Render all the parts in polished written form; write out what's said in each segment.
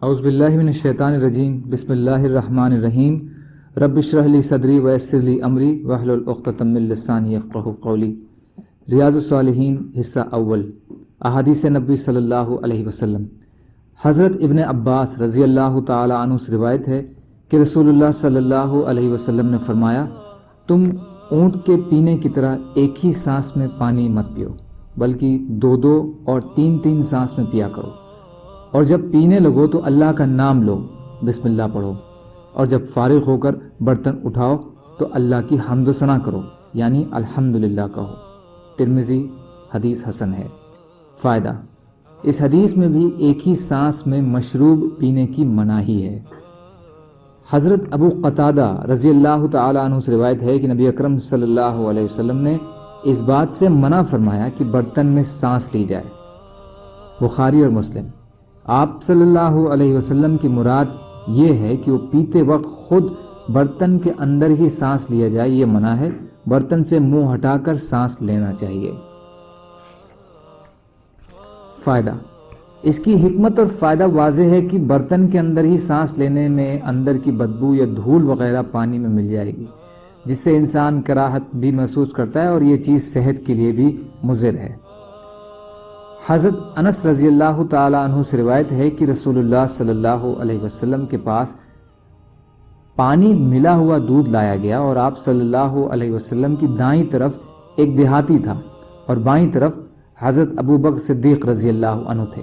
اعوذ باللہ من الشیطان الرجیم، بسم اللہ الرحمن الرحیم۔ رب اشرح لی صدری ویسر لی امری واحلل عقدۃ من لسانی یفقہوا قولی۔ ریاض الصالحین حصہ اول، احادیث نبی صلی اللہ علیہ وسلم۔ حضرت ابن عباس رضی اللہ تعالی عنہ سے روایت ہے کہ رسول اللہ صلی اللہ علیہ وسلم نے فرمایا، تم اونٹ کے پینے کی طرح ایک ہی سانس میں پانی مت پیو، بلکہ دو دو اور تین تین سانس میں پیا کرو، اور جب پینے لگو تو اللہ کا نام لو، بسم اللہ پڑھو، اور جب فارغ ہو کر برتن اٹھاؤ تو اللہ کی حمد و ثنا کرو، یعنی الحمدللہ کہو۔ ترمذی، حدیث حسن ہے۔ فائدہ: اس حدیث میں بھی ایک ہی سانس میں مشروب پینے کی مناہی ہے۔ حضرت ابو قتادہ رضی اللہ تعالی عنہ سے روایت ہے کہ نبی اکرم صلی اللہ علیہ وسلم نے اس بات سے منع فرمایا کہ برتن میں سانس لی جائے۔ بخاری اور مسلم۔ آپ صلی اللہ علیہ وسلم کی مراد یہ ہے کہ وہ پیتے وقت خود برتن کے اندر ہی سانس لیا جائے، یہ منع ہے، برتن سے منہ ہٹا کر سانس لینا چاہیے۔ فائدہ: اس کی حکمت اور فائدہ واضح ہے کہ برتن کے اندر ہی سانس لینے میں اندر کی بدبو یا دھول وغیرہ پانی میں مل جائے گی، جس سے انسان کراہت بھی محسوس کرتا ہے اور یہ چیز صحت کے لیے بھی مضر ہے۔ حضرت انس رضی اللہ تعالی عنہ سے روایت ہے کہ رسول اللہ صلی اللہ علیہ وسلم کے پاس پانی ملا ہوا دودھ لایا گیا، اور آپ صلی اللہ علیہ وسلم کی دائیں طرف ایک دیہاتی تھا اور بائیں طرف حضرت ابو بکر صدیق رضی اللہ عنہ تھے،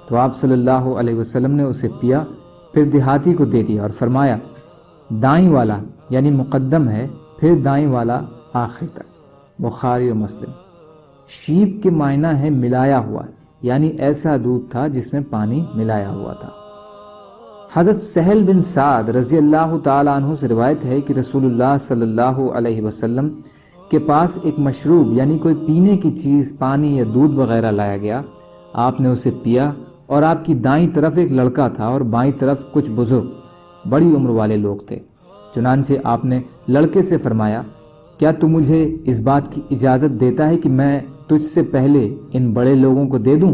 تو آپ صلی اللہ علیہ وسلم نے اسے پیا، پھر دیہاتی کو دے دیا اور فرمایا، دائیں والا یعنی مقدم ہے، پھر دائیں والا آخر تک۔ بخاری و مسلم۔ شیب کے معنی ہے ملایا ہوا، یعنی ایسا دودھ تھا جس میں پانی ملایا ہوا تھا۔ حضرت سہل بن سعد رضی اللہ تعالی عنہ سے روایت ہے کہ رسول اللہ صلی اللہ علیہ وسلم کے پاس ایک مشروب یعنی کوئی پینے کی چیز، پانی یا دودھ وغیرہ لایا گیا، آپ نے اسے پیا، اور آپ کی دائیں طرف ایک لڑکا تھا اور بائیں طرف کچھ بزرگ بڑی عمر والے لوگ تھے۔ چنانچہ آپ نے لڑکے سے فرمایا، کیا تو مجھے اس بات کی اجازت دیتا ہے کہ میں تجھ سے پہلے ان بڑے لوگوں کو دے دوں؟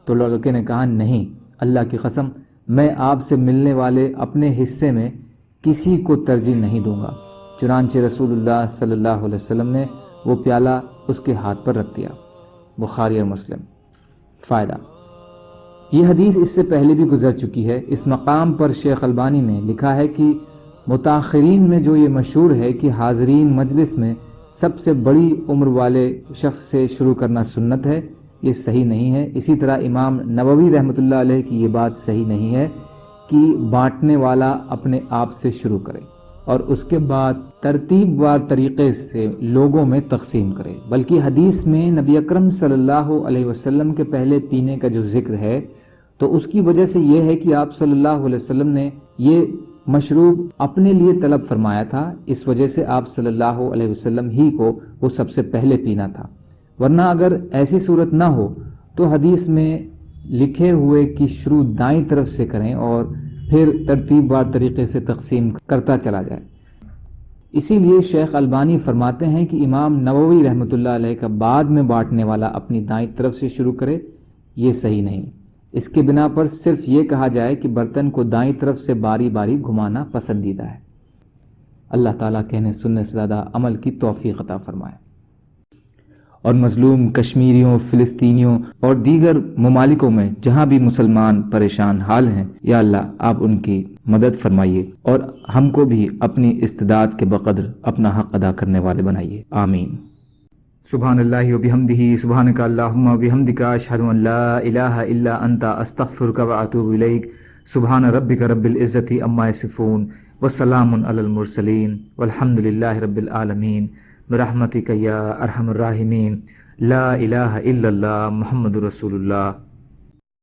تو لڑکے نے کہا، نہیں، اللہ کی قسم، میں آپ سے ملنے والے اپنے حصے میں کسی کو ترجیح نہیں دوں گا۔ چنانچہ رسول اللہ صلی اللہ علیہ وسلم نے وہ پیالہ اس کے ہاتھ پر رکھ دیا۔ بخاری اور مسلم۔ فائدہ: یہ حدیث اس سے پہلے بھی گزر چکی ہے۔ اس مقام پر شیخ البانی نے لکھا ہے کہ متاخرین میں جو یہ مشہور ہے کہ حاضرین مجلس میں سب سے بڑی عمر والے شخص سے شروع کرنا سنت ہے، یہ صحیح نہیں ہے۔ اسی طرح امام نووی رحمۃ اللہ علیہ کی یہ بات صحیح نہیں ہے کہ بانٹنے والا اپنے آپ سے شروع کرے اور اس کے بعد ترتیب وار طریقے سے لوگوں میں تقسیم کرے، بلکہ حدیث میں نبی اکرم صلی اللہ علیہ وسلم کے پہلے پینے کا جو ذکر ہے تو اس کی وجہ سے یہ ہے کہ آپ صلی اللہ علیہ وسلم نے یہ مشروب اپنے لیے طلب فرمایا تھا، اس وجہ سے آپ صلی اللہ علیہ وسلم ہی کو وہ سب سے پہلے پینا تھا، ورنہ اگر ایسی صورت نہ ہو تو حدیث میں لکھے ہوئے کی شروع دائیں طرف سے کریں اور پھر ترتیب وار طریقے سے تقسیم کرتا چلا جائے۔ اسی لیے شیخ البانی فرماتے ہیں کہ امام نووی رحمۃ اللہ علیہ کا بعد میں بانٹنے والا اپنی دائیں طرف سے شروع کرے، یہ صحیح نہیں۔ اس کے بنا پر صرف یہ کہا جائے کہ برتن کو دائیں طرف سے باری باری گھمانا پسندیدہ ہے۔ اللہ تعالیٰ کہنے سننے سے زیادہ عمل کی توفیق عطا فرمائے۔ اور مظلوم کشمیریوں، فلسطینیوں اور دیگر ممالکوں میں جہاں بھی مسلمان پریشان حال ہیں، یا اللہ آپ ان کی مدد فرمائیے اور ہم کو بھی اپنی استطاعت کے بقدر اپنا حق ادا کرنے والے بنائیے، آمین۔ سبحان اللہ و بحمدہ، سبحانک اللہم و بحمدک، اشہد ان لا الہ الا انت، استغفرک و اتوب الیک۔ سبحان ربک رب العزت عما یصفون، وسلام علی المرسلین، والحمد للہ رب العالمین، برحمتک یا ارحم الراحمین، لا الہ الا اللہ، محمد رسول اللہ۔